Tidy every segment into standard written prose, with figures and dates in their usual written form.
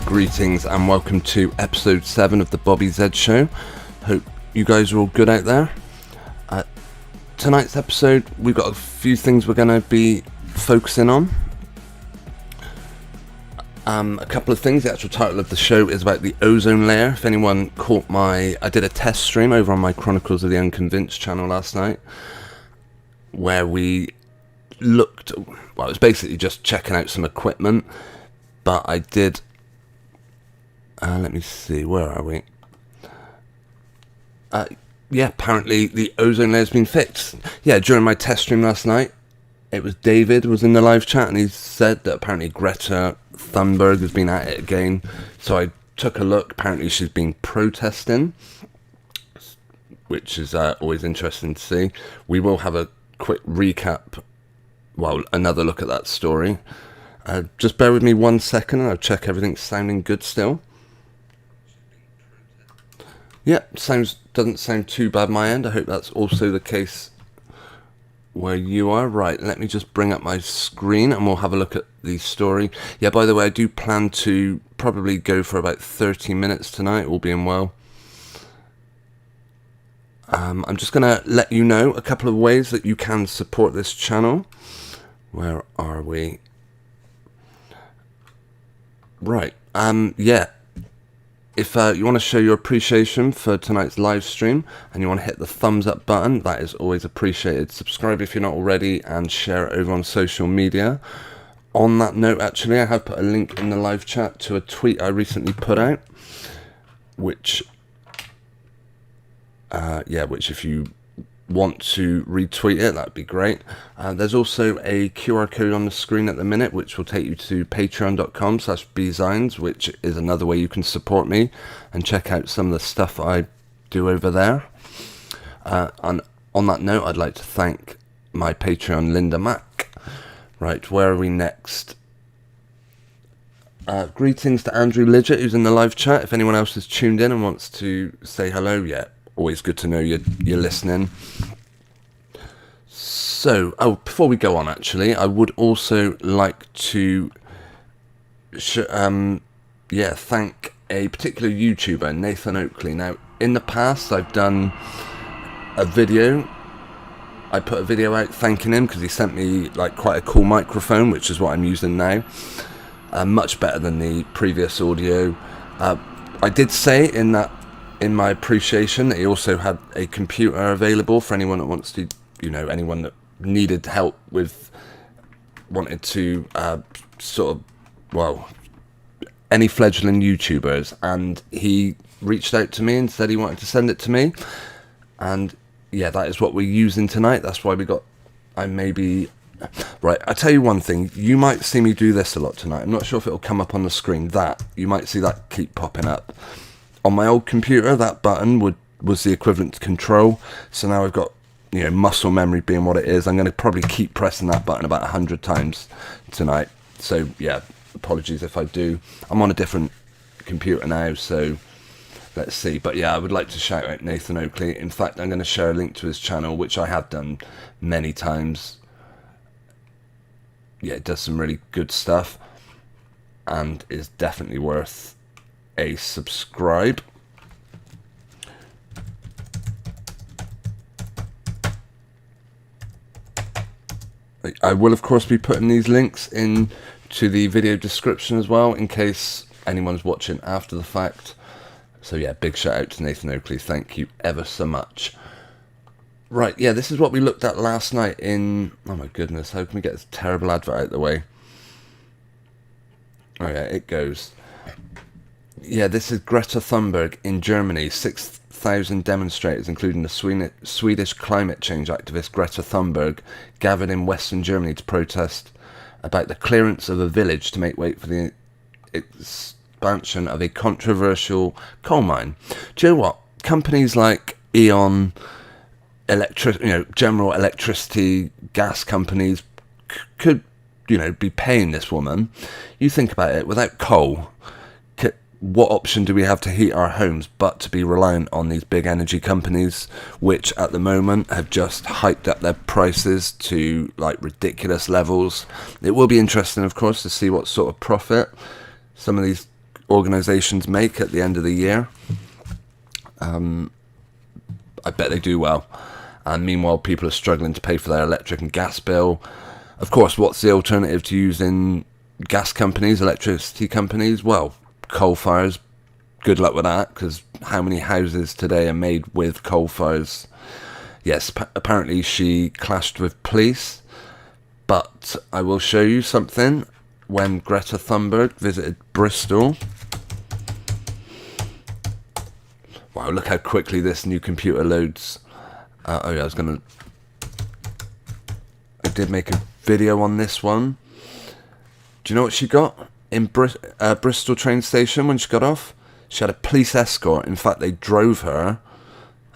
greetings and welcome to episode 7 of the Bobby Z Show. Hope you guys are all good out there. Tonight's episode, we've got a few things we're going to be focusing on. A couple of things. The actual title of the show is about the ozone layer. If anyone caught I did a test stream over on my Chronicles of the Unconvinced channel last night, where we looked, well, it was basically just checking out some equipment, but I did, let me see, where are we? Yeah, apparently the ozone layer's been fixed. Yeah, during my test stream last night, it was David was in the live chat, and he said that apparently Greta Thunberg has been at it again. So I took a look. Apparently she's been protesting, which is always interesting to see. We will have a quick recap, well, another look at that story. Just bear with me 1 second and I'll check everything's sounding good still. Yeah, doesn't sound too bad my end. I hope that's also the case where you are. Right, let me just bring up my screen and we'll have a look at the story. Yeah, by the way, I do plan to probably go for about 30 minutes tonight, all being well. I'm just going to let you know a couple of ways that you can support this channel. Where are we? Right, yeah. If you want to show your appreciation for tonight's live stream and you want to hit the thumbs up button, that is always appreciated. Subscribe if you're not already and share it over on social media. On that note, actually, I have put a link in the live chat to a tweet I recently put out, which if you want to retweet it, that'd be great. There's also a QR code on the screen at the minute which will take you to patreon.com/bzines, which is another way you can support me and check out some of the stuff I do over there. And on that note, I'd like to thank my Patreon Linda Mack. Right, where are we next? Greetings to Andrew Lidgett, who's in the live chat. If anyone else has tuned in and wants to say hello, always good to know you're listening. So, before we go on, actually, I would also like to thank a particular YouTuber, Nathan Oakley. Now, in the past, I've done a video. I put a video out thanking him because he sent me quite a cool microphone, which is what I'm using now. Much better than the previous audio. I did say in my appreciation that he also had a computer available for anyone that wants to, anyone that needed help with, wanted to any fledgling YouTubers, and he reached out to me and said he wanted to send it to me, and yeah, that is what we're using tonight. That's why right, I tell you one thing, you might see me do this a lot tonight. I'm not sure if it'll come up on the screen. You might see that keep popping up. On my old computer, that button was the equivalent to control. So now I've got, muscle memory being what it is. I'm going to probably keep pressing that button about 100 times tonight. So, yeah, apologies if I do. I'm on a different computer now, so let's see. But, yeah, I would like to shout out Nathan Oakley. In fact, I'm going to share a link to his channel, which I have done many times. Yeah, it does some really good stuff and is definitely worth a subscribe. I will of course be putting these links into the video description as well in case anyone's watching after the fact. So yeah, big shout out to Nathan Oakley, thank you ever so much. Right, yeah, this is what we looked at last night in, oh my goodness, how can we get this terrible advert out of the way? Oh yeah, it goes. Yeah, this is Greta Thunberg in Germany. 6,000 demonstrators, including the Swedish climate change activist Greta Thunberg, gathered in Western Germany to protest about the clearance of a village to make way for the expansion of a controversial coal mine. Do you know what? Companies like E.ON, general electricity, gas companies could, be paying this woman. You think about it, without coal, what option do we have to heat our homes but to be reliant on these big energy companies, which at the moment have just hiked up their prices to ridiculous levels? It will be interesting, of course, to see what sort of profit some of these organisations make at the end of the year. I bet they do well. And meanwhile, people are struggling to pay for their electric and gas bill. Of course, what's the alternative to using gas companies, electricity companies? Well, coal fires. Good luck with that, because how many houses today are made with coal fires? Yes, apparently she clashed with police. But I will show you something. When Greta Thunberg visited Bristol. Wow, look how quickly this new computer loads. Oh yeah, I did make a video on this one. Do you know what she got in Bristol train station when she got off? She had a police escort. In fact, they drove her.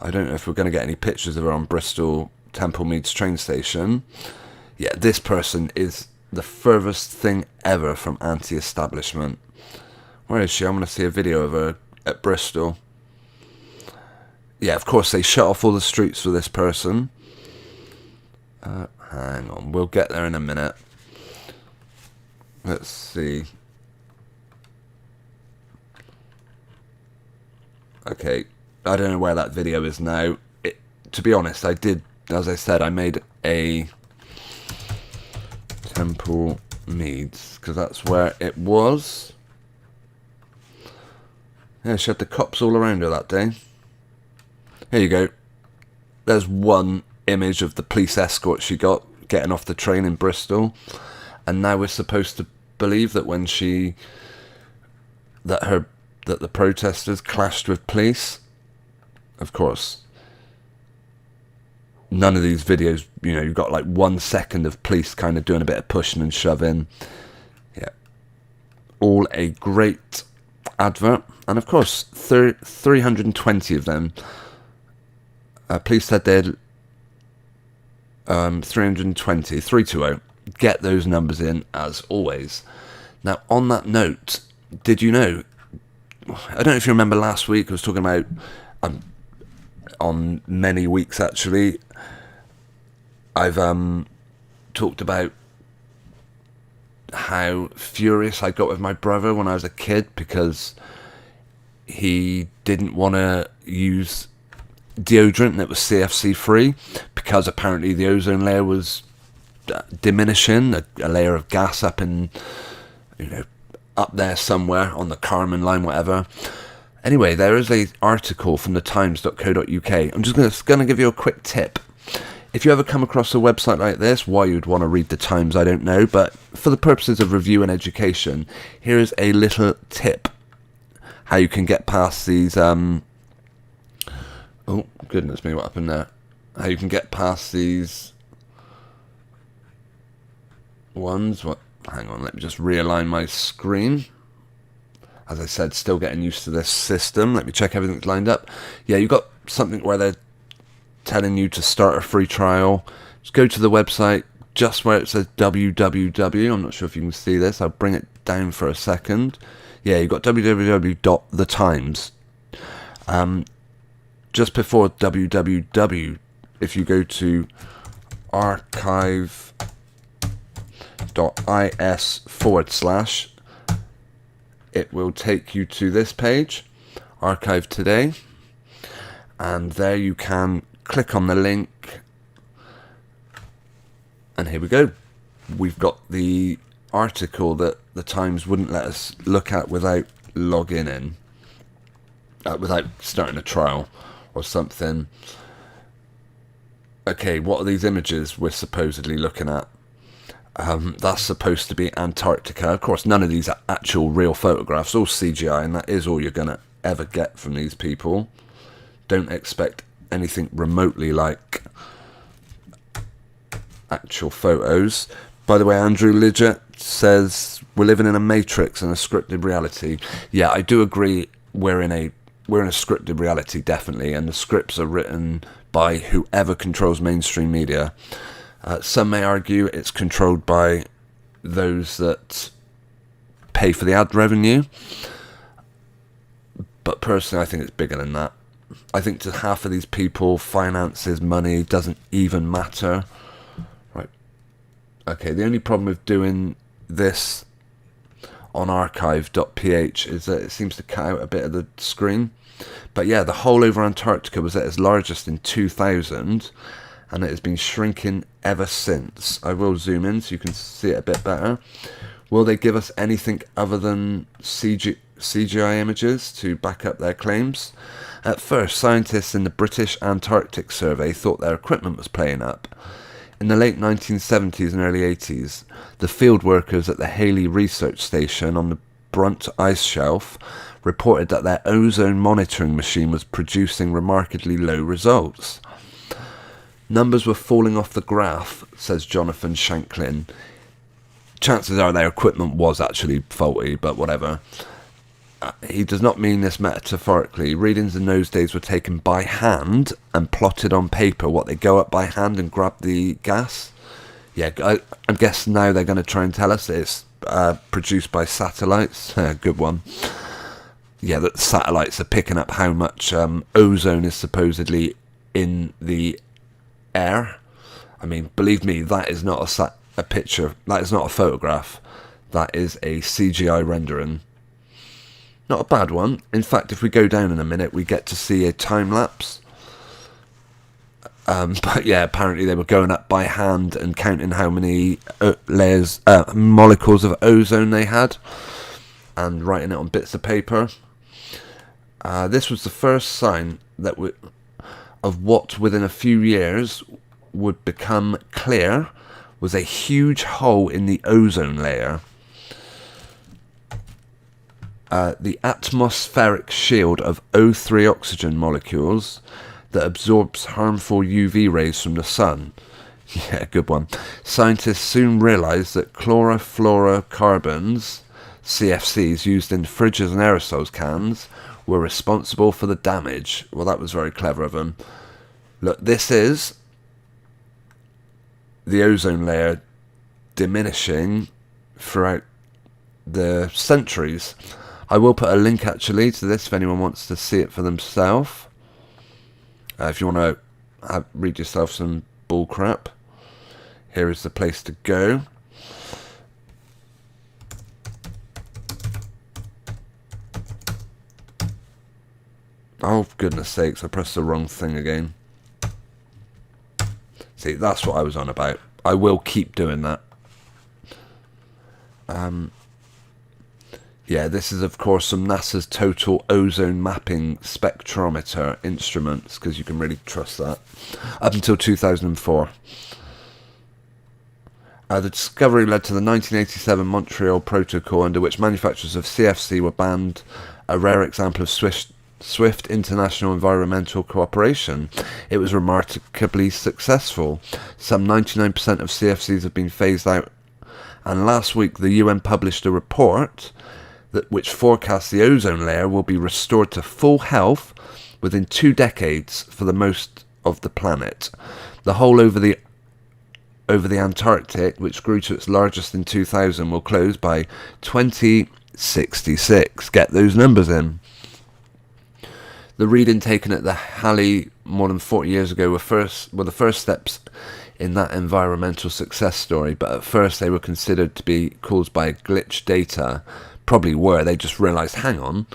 I don't know if we're going to get any pictures of her on Bristol Temple Meads train station. Yeah, this person is the furthest thing ever from anti-establishment. Where is she? I want to see a video of her at Bristol. Yeah, of course, they shut off all the streets for this person. Hang on, we'll get there in a minute. Let's see. Okay, I don't know where that video is now. To be honest, I did, as I said, I made a Temple Meads, because that's where it was. Yeah, she had the cops all around her that day. Here you go. There's one image of the police escort she got getting off the train in Bristol. And now we're supposed to believe that when that the protesters clashed with police. Of course, none of these videos, you've got like 1 second of police kind of doing a bit of pushing and shoving. Yeah. All a great advert. And of course, 320 of them. Police said they had 320. Get those numbers in as always. Now, on that note, did you know? I don't know if you remember last week. I was talking about on many weeks actually. I've talked about how furious I got with my brother when I was a kid because he didn't want to use deodorant that was CFC free because apparently the ozone layer was diminishing, a layer of gas up in, up there somewhere on the Kármán line, whatever. Anyway, there is an article from thetimes.co.uk. I'm just going to give you a quick tip. If you ever come across a website like this, why you'd want to read the Times, I don't know, but for the purposes of review and education, here is a little tip how you can get past these oh, goodness me, what happened there? How you can get past these ones. What? Hang on, let me just realign my screen. As I said, still getting used to this system. Let me check everything's lined up. Yeah, you've got something where they're telling you to start a free trial. Just go to the website, just where it says www. I'm not sure if you can see this. I'll bring it down for a second. Yeah, you've got www.thetimes. Just before www, if you go to archive.is/, it will take you to this page, Archive Today, and there you can click on the link, and here we go. We've got the article that the Times wouldn't let us look at without logging in, without starting a trial or something. Okay, what are these images we're supposedly looking at? That's supposed to be Antarctica. Of course, none of these are actual real photographs, all CGI, and that is all you're going to ever get from these people. Don't expect anything remotely like actual photos. By the way, Andrew Lidgett says we're living in a matrix and a scripted reality. Yeah, I do agree we're in a scripted reality, definitely, and the scripts are written by whoever controls mainstream media. Some may argue it's controlled by those that pay for the ad revenue, but personally I think it's bigger than that. I think to half of these people, finances, money doesn't even matter. Right. Okay, the only problem with doing this on archive.ph is that it seems to cut out a bit of the screen. But yeah, the hole over Antarctica was at its largest in 2000, and it has been shrinking ever since. I will zoom in so you can see it a bit better. Will they give us anything other than CGI images to back up their claims? At first, scientists in the British Antarctic Survey thought their equipment was playing up. In the late 1970s and early 80s, the field workers at the Halley Research Station on the Brunt Ice Shelf reported that their ozone monitoring machine was producing remarkably low results. Numbers were falling off the graph, says Jonathan Shanklin. Chances are their equipment was actually faulty, but whatever. He does not mean this metaphorically. Readings in those days were taken by hand and plotted on paper. What, they go up by hand and grab the gas? Yeah, I guess now they're going to try and tell us it's produced by satellites. Good one. Yeah, that satellites are picking up how much ozone is supposedly in the air. I mean, believe me, that is not a picture. That is not a photograph. That is a CGI rendering. Not a bad one. In fact, if we go down in a minute, we get to see a time lapse. But yeah, apparently they were going up by hand and counting how many molecules of ozone they had, and writing it on bits of paper. This was the first sign that of what within a few years would become clear was a huge hole in the ozone layer. The atmospheric shield of O3 oxygen molecules that absorbs harmful UV rays from the sun. Yeah, good one. Scientists soon realised that chlorofluorocarbons, CFCs, used in fridges and aerosols cans were responsible for the damage. Well, that was very clever of them. Look, this is the ozone layer diminishing throughout the centuries. I will put a link actually to this if anyone wants to see it for themselves. If you want to read yourself some bull crap, here is the place to go. Oh, for goodness sakes, I pressed the wrong thing again. See, that's what I was on about. I will keep doing that. Yeah, this is, of course, from NASA's Total Ozone Mapping Spectrometer instruments, because you can really trust that, up until 2004. The discovery led to the 1987 Montreal Protocol, under which manufacturers of CFC were banned, a rare example of swift international environmental cooperation. It was remarkably successful. Some 99% of CFCs have been phased out, and last week the UN published a report which forecasts the ozone layer will be restored to full health within 2 decades for the most of the planet. The hole over the Antarctic, which grew to its largest in 2000, will close by 2066. Get those numbers in. The reading taken at the Halley more than 40 years ago were the first steps in that environmental success story, but at first they were considered to be caused by glitch data. Probably were. They just realised, hang on,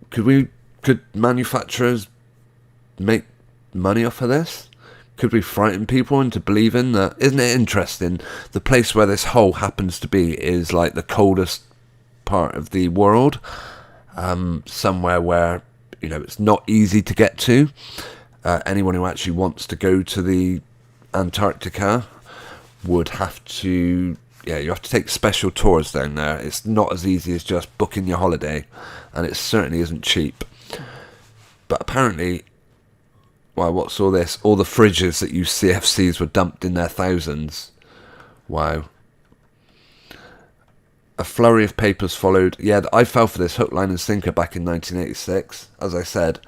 could manufacturers make money off of this? Could we frighten people into believing that? Isn't it interesting? The place where this hole happens to be is like the coldest part of the world, somewhere where it's not easy to get to. Anyone who actually wants to go to the Antarctica would have to. Yeah, you have to take special tours down there. It's not as easy as just booking your holiday, and it certainly isn't cheap. But apparently, wow, what's all this? All the fridges that use CFCs were dumped in their thousands. Wow. A flurry of papers followed. Yeah, I fell for this hook, line and sinker back in 1986. As I said,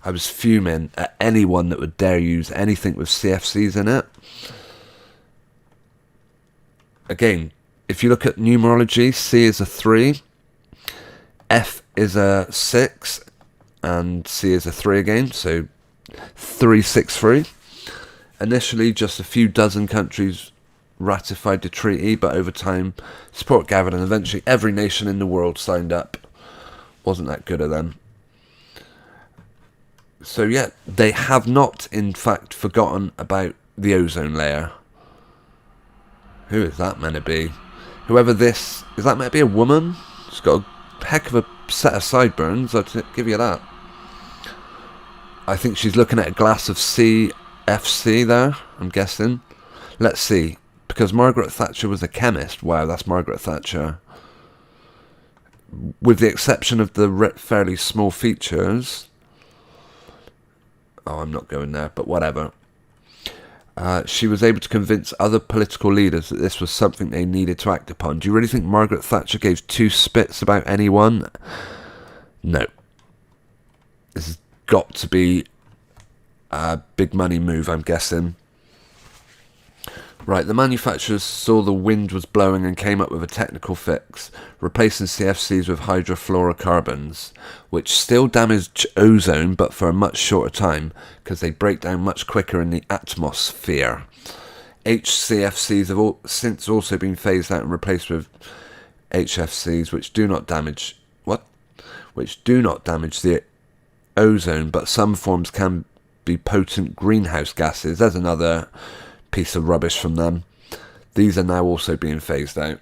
I was fuming at anyone that would dare use anything with CFCs in it. Again, if you look at numerology, C is a 3, F is a 6, and C is a 3 again, so 363. Initially, just a few dozen countries ratified the treaty, but over time support gathered and eventually every nation in the world signed up. Wasn't that good of them. So yeah, they have not in fact forgotten about the ozone layer. Who is that meant to be? Whoever this... Is that meant to be a woman? She's got a heck of a set of sideburns, I'd give you that. I think she's looking at a glass of CFC there, I'm guessing. Let's see. Because Margaret Thatcher was a chemist. Wow, that's Margaret Thatcher. With the exception of the fairly small features... Oh, I'm not going there, but whatever. She was able to convince other political leaders that this was something they needed to act upon. Do you really think Margaret Thatcher gave two spits about anyone? No. This has got to be a big money move, I'm guessing. Right, the manufacturers saw the wind was blowing and came up with a technical fix, replacing CFCs with hydrofluorocarbons, which still damage ozone but for a much shorter time, because they break down much quicker in the atmosphere. HCFCs have since also been phased out and replaced with HFCs, which do not damage... What? Which do not damage the ozone, but some forms can be potent greenhouse gases. There's another... piece of rubbish from them. These are now also being phased out.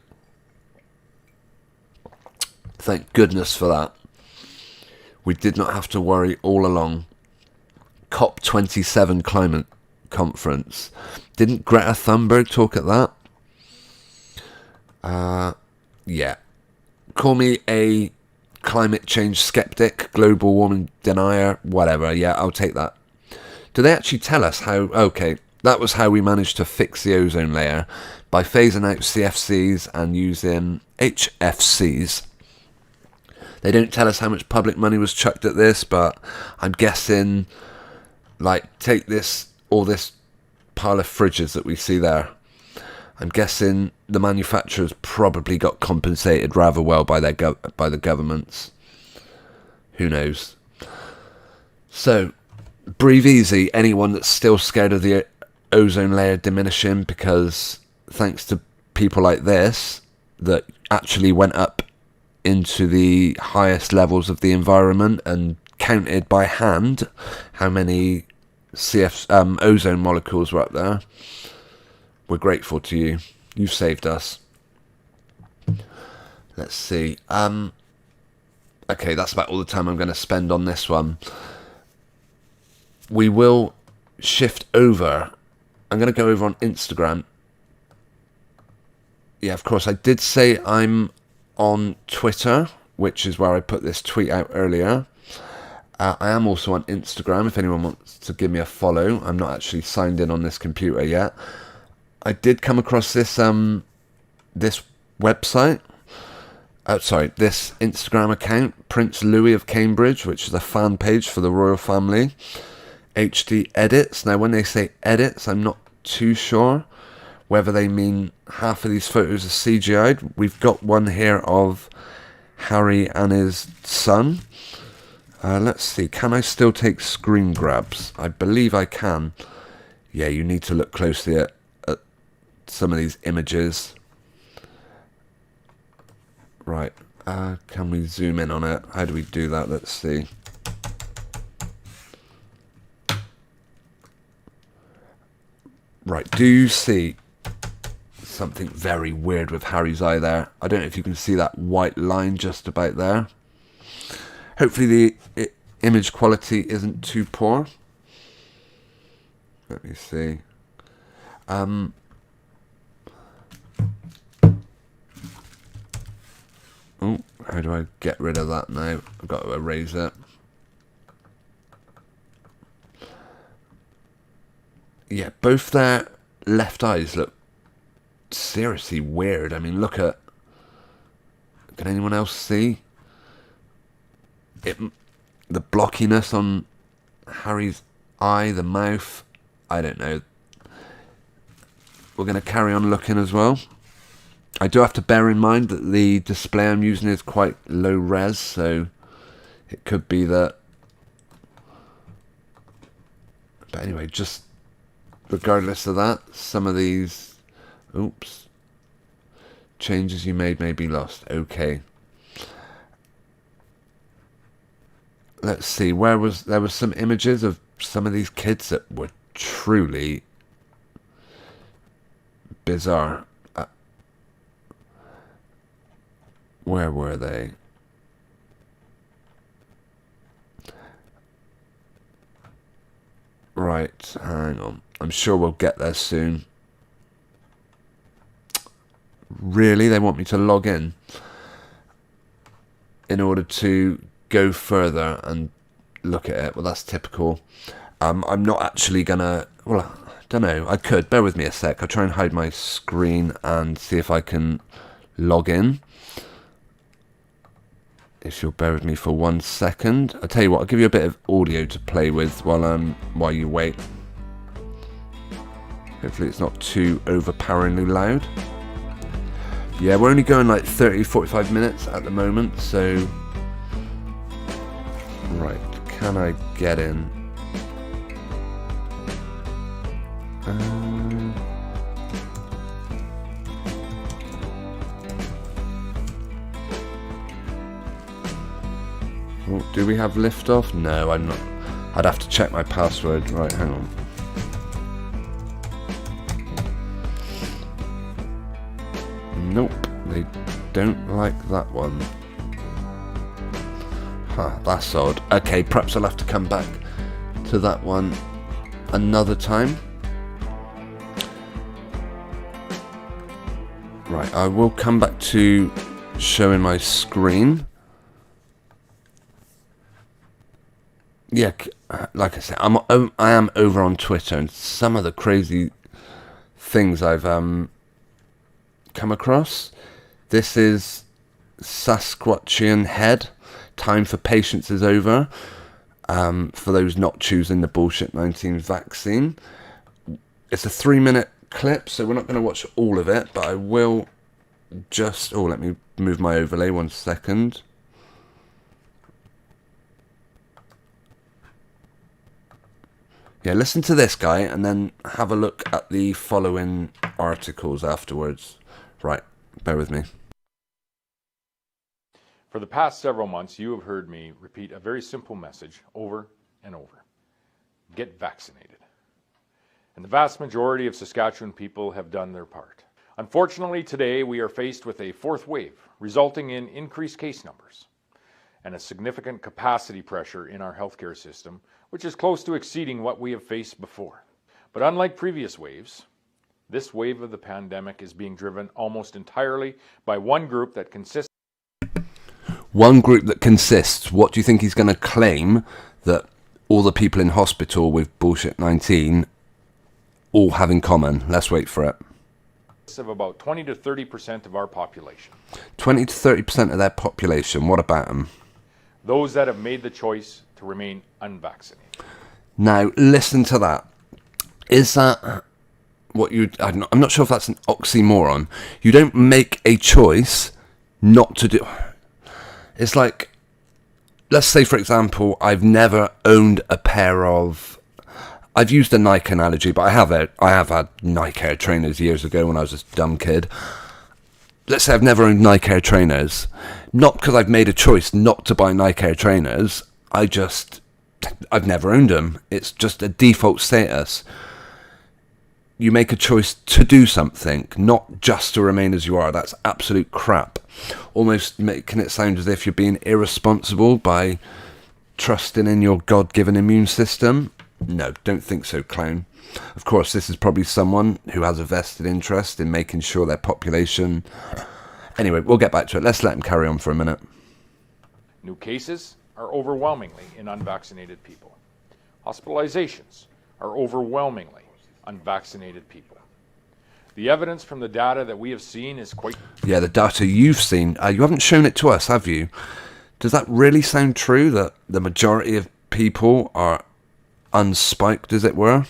Thank goodness for that. We did not have to worry all along. COP27 climate conference. Didn't Greta Thunberg talk at that? Yeah. Call me a climate change skeptic, global warming denier, whatever. Yeah, I'll take that. Do they actually tell us how... Okay. That was how we managed to fix the ozone layer, by phasing out CFCs and using HFCs. They don't tell us how much public money was chucked at this, but I'm guessing, like, take this, all this pile of fridges that we see there. I'm guessing the manufacturers probably got compensated rather well by their by the governments. Who knows? So, breathe easy, anyone that's still scared of the ozone layer diminishing, because thanks to people like this that actually went up into the highest levels of the environment and counted by hand how many ozone molecules were up there, we're grateful to you. You've saved us. Let's see. Okay, that's about all the time I'm going to spend on this one. We will shift over. I'm going to go over on Instagram. Yeah, of course, I did say I'm on Twitter, which is where I put this tweet out earlier. I am also on Instagram, if anyone wants to give me a follow. I'm not actually signed in on this computer yet. I did come across this this website. This Instagram account, Prince Louis of Cambridge, which is a fan page for the royal family. HD edits. Now, when they say edits, I'm not too sure whether they mean half of these photos are CGI'd. We've got one here of Harry and his son. Let's see. Can I still take screen grabs? I believe I can. Yeah, you need to look closely at some of these images. Right. Can we zoom in on it? How do we do that? Let's see. Right, do you see something very weird with Harry's eye there? I don't know if you can see that white line just about there. Hopefully the image quality isn't too poor. Let me see. Oh, how do I get rid of that now? I've got to erase it. Yeah, both their left eyes look seriously weird. I mean, look at... Can anyone else see? The blockiness on Harry's eye, the mouth. I don't know. We're going to carry on looking as well. I do have to bear in mind that the display I'm using is quite low res, so it could be that... But anyway, just... Regardless of that, some of these... Oops. Changes you made may be lost. Okay. Let's see. There was some images of some of these kids that were truly bizarre. Where were they? Right, hang on. I'm sure we'll get there soon. Really? They want me to log in order to go further and look at it? Well, that's typical. I'm not actually gonna... Well, I don't know. I could. Bear with me a sec. I'll try and hide my screen and see if I can log in. If you'll bear with me for 1 second. I'll tell you what, I'll give you a bit of audio to play with while you wait. Hopefully it's not too overpoweringly loud. Yeah, we're only going like 30-45 minutes at the moment, so... Right, can I get in? Oh, do we have liftoff? No, I'm not. I'd have to check my password. Right, hang on. Nope, they don't like that one. Huh, that's odd. Okay, perhaps I'll have to come back to that one another time. Right, I will come back to showing my screen. Yeah, like I said, I am over on Twitter, and some of the crazy things I've come across. This is Sasquatchian Head. Time for patience is over. For those not choosing the bullshit 19 vaccine. It's a 3-minute clip, so we're not going to watch all of it, but I will just... Oh, let me move my overlay 1 second. Yeah, listen to this guy and then have a look at the following articles afterwards. Right, bear with me. For the past several months, you have heard me repeat a very simple message over and over. Get vaccinated. And the vast majority of Saskatchewan people have done their part. Unfortunately, today we are faced with a fourth wave, resulting in increased case numbers and a significant capacity pressure in our healthcare system, which is close to exceeding what we have faced before. But unlike previous waves, this wave of the pandemic is being driven almost entirely by one group that consists... One group that consists, what do you think he's going to claim that all the people in hospital with bullshit 19 all have in common? Let's wait for it. Of about 20 to 30% of our population. 20 to 30% of their population, what about them? Those that have made the choice to remain unvaccinated. Now, listen to that. Is that what you... I'm not sure if that's an oxymoron. You don't make a choice not to do... It's like, let's say, for example, I've never owned a pair of... I've used a Nike analogy, but I have had Nike Air trainers years ago when I was a dumb kid. Let's say I've never owned Nike Air trainers. Not because I've made a choice not to buy Nike Air trainers. I've never owned them. It's just a default status. You make a choice to do something, not just to remain as you are. That's absolute crap. Almost making it sound as if you're being irresponsible by trusting in your God-given immune system. No, don't think so, clown. Of course, this is probably someone who has a vested interest in making sure their population... Anyway, we'll get back to it. Let's let him carry on for a minute. New cases are overwhelmingly in unvaccinated people. Hospitalizations are overwhelmingly unvaccinated people. The evidence from the data that we have seen is quite... Yeah, the data you've seen. You haven't shown it to us, have you? Does that really sound true, that the majority of people are unspiked, as it were?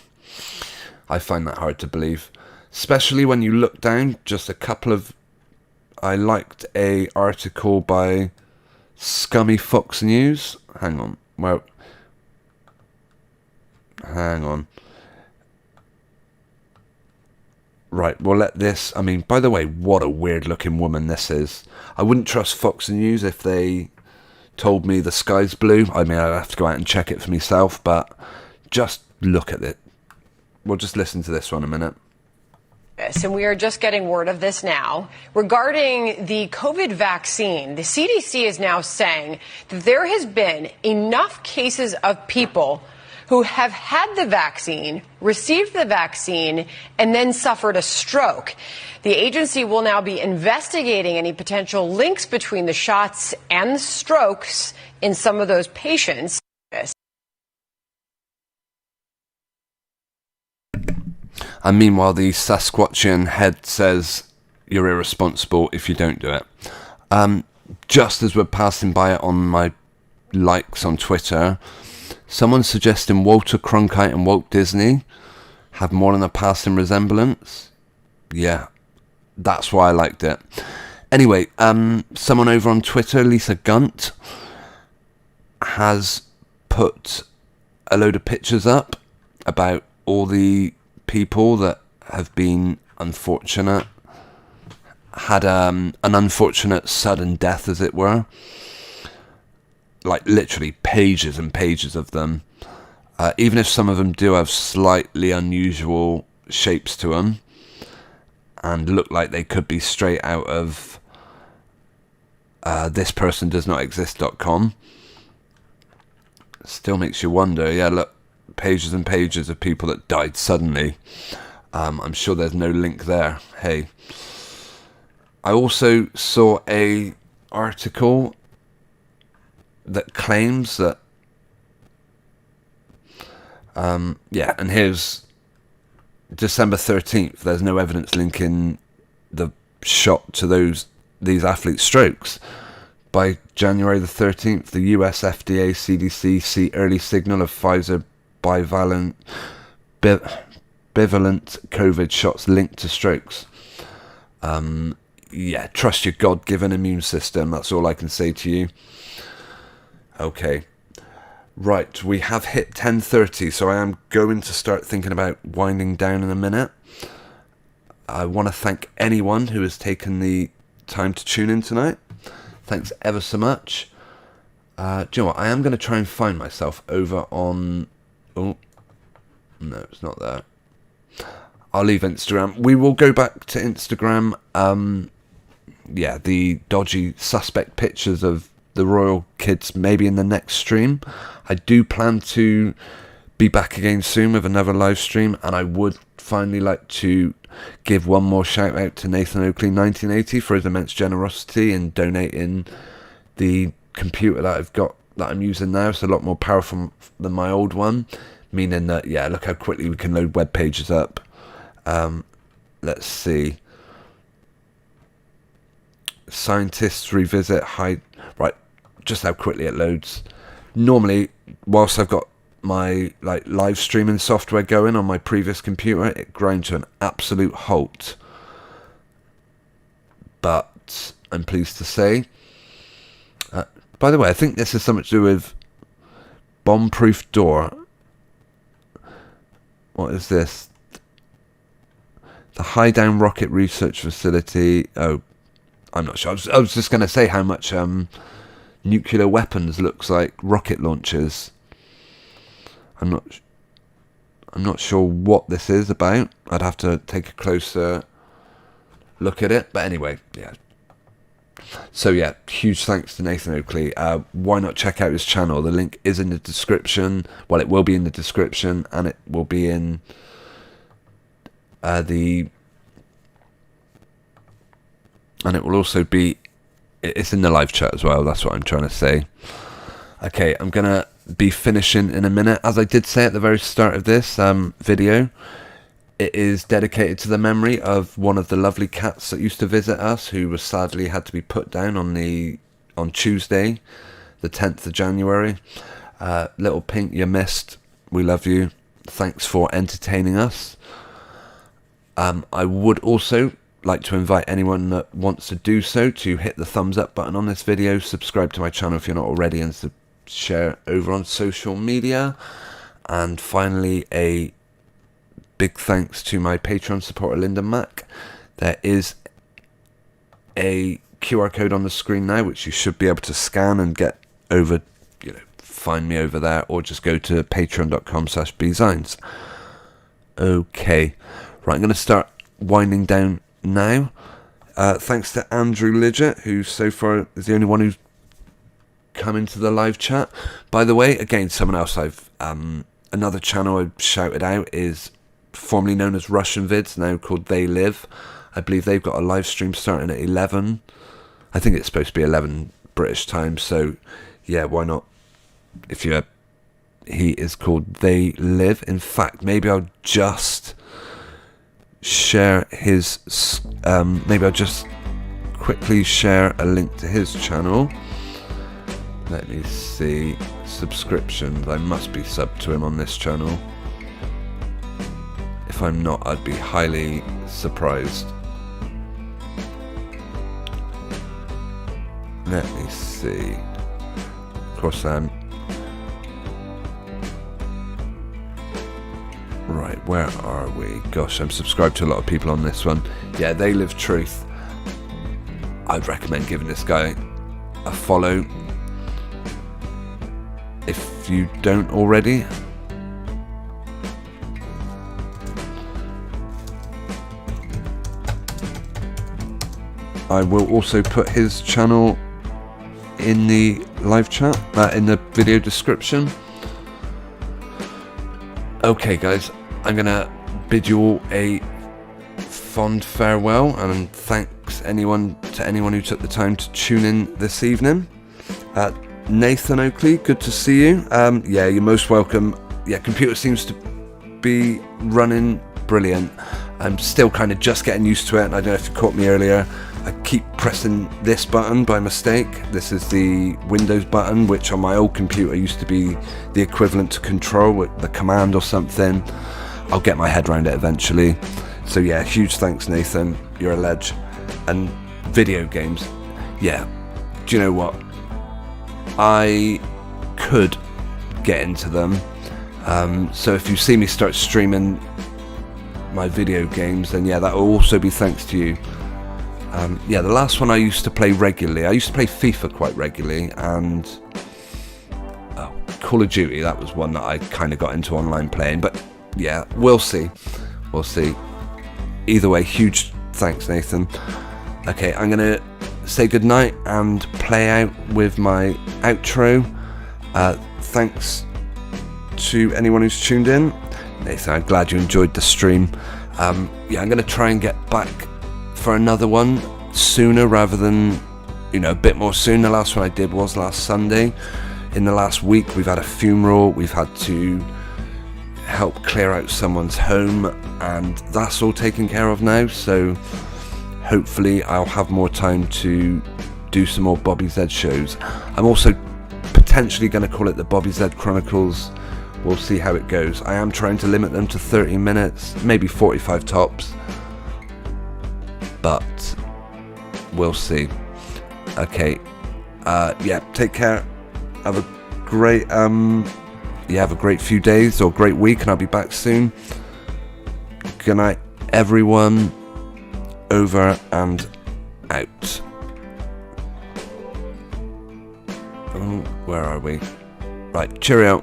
I find that hard to believe. Especially when you look down just a couple of... I liked a article by Scummy Fox News. Hang on. Well, hang on. Right, we'll let this... I mean, by the way, what a weird-looking woman this is. I wouldn't trust Fox News if they told me the sky's blue. I mean, I'd have to go out and check it for myself, but just look at it. We'll just listen to this one a minute. And we are just getting word of this now. Regarding the COVID vaccine, the CDC is now saying that there has been enough cases of people who have had the vaccine, received the vaccine, and then suffered a stroke. The agency will now be investigating any potential links between the shots and the strokes in some of those patients. And meanwhile, the Sasquatchian head says you're irresponsible if you don't do it. Just as we're passing by it on my likes on Twitter, someone's suggesting Walter Cronkite and Walt Disney have more than a passing resemblance. Yeah, that's why I liked it. Anyway, someone over on Twitter, Lisa Gunt, has put a load of pictures up about all the people that have been unfortunate, had an unfortunate sudden death, as it were. Like literally pages and pages of them. Even if some of them do have slightly unusual shapes to them and look like they could be straight out of thispersondoesnotexist.com. Still makes you wonder. Yeah, look, pages and pages of people that died suddenly. I'm sure there's no link there. Hey, I also saw a article that claims that yeah, and here's December 13th. There's no evidence linking the shot to these athletes' strokes. By January the 13th, the US FDA, CDC see early signal of Pfizer bivalent COVID shots linked to strokes. Yeah, trust your God-given immune system. That's all I can say to you. Okay. Right, we have hit 10:30, so I am going to start thinking about winding down in a minute. I want to thank anyone who has taken the time to tune in tonight. Thanks ever so much. Do you know what? I am going to try and find myself over on... Oh, no, it's not there. I'll leave Instagram. We will go back to Instagram. Yeah, the dodgy suspect pictures of the royal kids maybe in the next stream. I do plan to be back again soon with another live stream, and I would finally like to give one more shout out to Nathan Oakley 1980 for his immense generosity in donating the computer that I've got, that I'm using now. It's a lot more powerful than my old one, meaning that, yeah, look how quickly we can load web pages up. Let's see. Scientists revisit high... Right, just how quickly it loads. Normally, whilst I've got my live streaming software going on my previous computer, it grinds to an absolute halt. But I'm pleased to say... by the way, I think this is something to do with bomb-proof door. What is this? The high-down rocket research facility. Oh, I'm not sure. I was just going to say how much nuclear weapons looks like rocket launchers. I'm not sure what this is about. I'd have to take a closer look at it. But anyway, yeah. So yeah, huge thanks to Nathan Oakley. Why not check out his channel? The link is in the description. Well, it will be in the description, and it will be in and it will also be, it's in the live chat as well. That's what I'm trying to say. Okay, I'm gonna be finishing in a minute. As I did say at the very start of this video, it is dedicated to the memory of one of the lovely cats that used to visit us, who was sadly had to be put down on Tuesday, the 10th of January. Little Pink, you missed. We love you. Thanks for entertaining us. I would also like to invite anyone that wants to do so to hit the thumbs up button on this video, subscribe to my channel if you're not already, and share over on social media. And finally, a big thanks to my Patreon supporter Linda Mack. There is a QR code on the screen now, which you should be able to scan and get over, find me over there, or just go to patreon.com/bzines. Okay, right, I'm going to start winding down now. Thanks to Andrew Lidgett, who so far is the only one who's come into the live chat. By the way, again, someone else another channel I've shouted out is formerly known as Russian Vids, now called They Live. I believe they've got a live stream starting at 11. I think it's supposed to be 11 British time, so yeah, why not? He is called They Live. In fact, maybe I'll just share his, maybe I'll just quickly share a link to his channel. Let me see. Subscriptions. I must be subbed to him on this channel. If I'm not, I'd be highly surprised. Let me see. Of course I am. Right, where are we? Gosh, I'm subscribed to a lot of people on this one. Yeah, They Live Truth. I'd recommend giving this guy a follow if you don't already. I will also put his channel in the live chat, in the video description. Okay guys, I'm gonna bid you all a fond farewell, and thanks to anyone who took the time to tune in this evening. Nathan Oakley, good to see you. Yeah, you're most welcome. Yeah, computer seems to be running brilliant. I'm still kind of just getting used to it, and I don't know if you caught me earlier. I keep pressing this button by mistake. This is the Windows button, which on my old computer used to be the equivalent to control with the command or something. I'll get my head around it eventually. So yeah, huge thanks Nathan, you're a ledge. And video games, yeah, do you know what? I could get into them. So if you see me start streaming my video games, then yeah, that will also be thanks to you. Yeah, the last one I used to play regularly, I used to play FIFA quite regularly, and Call of Duty, that was one that I kind of got into online playing, but yeah, we'll see. Either way, huge thanks Nathan. Okay, I'm going to say goodnight and play out with my outro. Thanks to anyone who's tuned in. Nathan, I'm glad you enjoyed the stream. Yeah, I'm going to try and get back for another one sooner rather than, a bit more soon. The last one I did was last Sunday. In the last week, we've had a funeral. We've had to help clear out someone's home, and that's all taken care of now. So hopefully I'll have more time to do some more Bobby Z shows. I'm also potentially going to call it the Bobby Z Chronicles. We'll see how it goes. I am trying to limit them to 30 minutes, maybe 45 tops, but we'll see. Okay, yeah, take care. Have a great have a great few days or great week, and I'll be back soon. Good night everyone. Over and out. Oh, where are we? Right, cheerio.